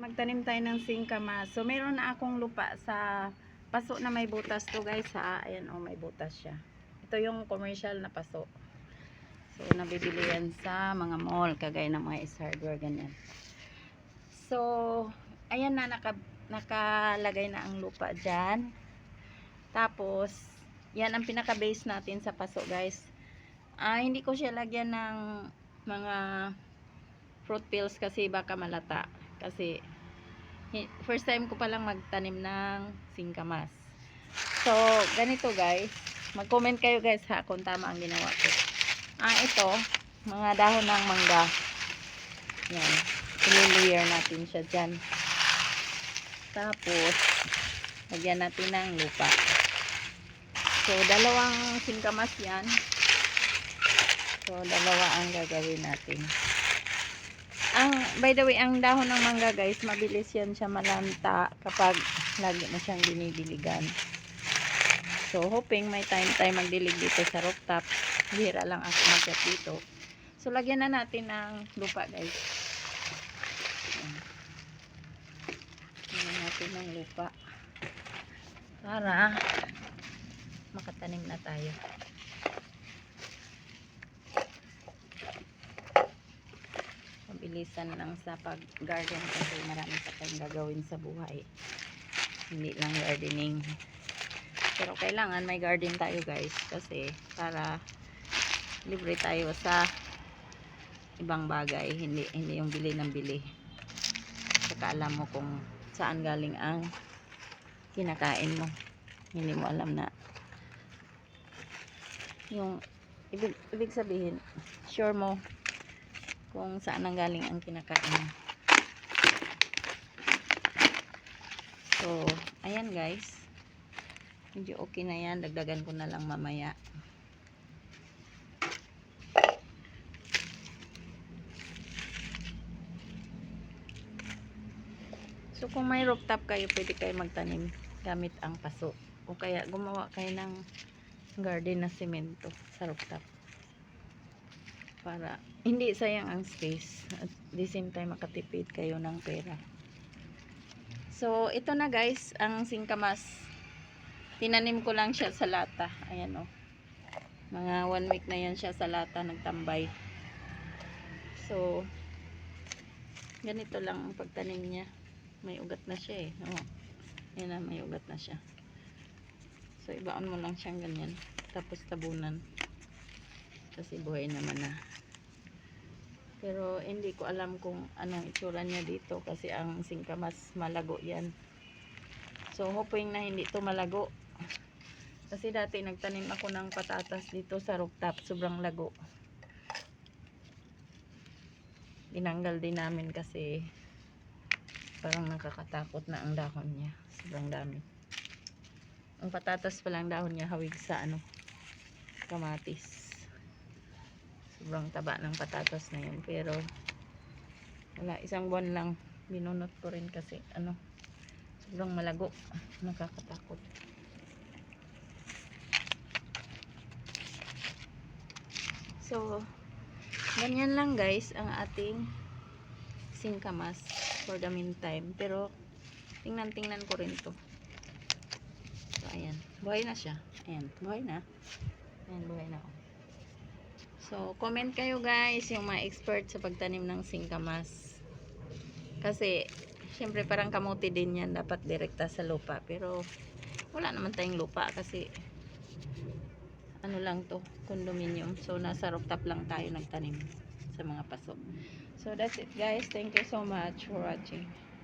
Magtanim tayo ng singkamas. So meron na akong lupa sa paso na may butas to guys ha. Ayan oh, may butas siya. Ito yung commercial na paso. So nabibili yan sa mga mall kagaya ng mga Ace Hardware ganyan. So ayan na nakalagay na ang lupa dyan. Tapos yan ang pinaka base natin sa paso guys. Hindi ko siya lagyan ng mga fruit peels kasi baka malata. Kasi first time ko palang magtanim ng singkamas. So ganito guys, mag-comment kayo guys ha kung tama ang ginawa ko. Ito mga dahon ng mangga, yan, i-layer natin siya dyan. Tapos lagyan natin ng lupa. So dalawang singkamas yan. So dalawa ang gagawin natin. By the way, ang dahon ng mangga guys, mabilis yan siya malanta kapag lagi mo siyang dinidiligan. So hoping may time tayo magdilig dito sa rooftop. Bihira lang ako magyat dito. So lagyan na natin ng lupa guys. Lagyan natin ng lupa para makatanim na tayo. Bilisan lang sa pag-garden kasi marami pa tayong gagawin sa buhay. Hindi lang gardening. Pero kailangan may garden tayo guys kasi para libre tayo sa ibang bagay. Hindi yung bili ng bili. Saka alam mo kung saan galing ang kinakain mo. Hindi mo alam na yung ibig sabihin, sure mo kung saan ang galing ang kinakain. So, ayan guys. Medyo okay na yan. Dagdagan ko na lang mamaya. So, kung may rooftop kayo, pwede kayo magtanim gamit ang paso. O kaya gumawa kayo ng garden na semento sa rooftop. Para hindi sayang ang space at the same time makatipid kayo ng pera. So ito na guys ang singkamas. Tinanim ko lang siya sa lata. Ayan oh. Mga 1 week na yan siya sa lata nagtambay. So ganito lang ang pagtanim niya. May ugat na siya eh. Oh. Yan na, may ugat na siya. So ibaon mo lang siyang ganyan. Tapos tabunan. Kasi buhay naman na. Pero hindi ko alam kung anong itsura niya dito kasi ang singkamas malago yan. So hoping na hindi to malago. Kasi dati nagtanim ako ng patatas dito sa rooftop, sobrang lago. Tinanggal din namin kasi parang nakakatakot na ang dahon niya. Sobrang dami. Ang patatas pa lang dahon niya hawig sa kamatis. Sobrang taba ng patatas na yun. Pero wala, 1 buwan lang binunot ko rin kasi sobrang malago, nakakatakot. So ganyan lang guys ang ating singkamas for the meantime. Pero tingnan ko rin to. So ayan, buhay na siya. Ayan, buhay na. Ayan, buhay na. So, comment kayo guys, yung mga expert sa pagtanim ng singkamas. Kasi, syempre parang kamuti din yan, dapat direkta sa lupa. Pero, wala naman tayong lupa kasi, lang to, condominium. So, nasa rooftop lang tayo nagtanim sa mga paso. So, that's it guys. Thank you so much for watching.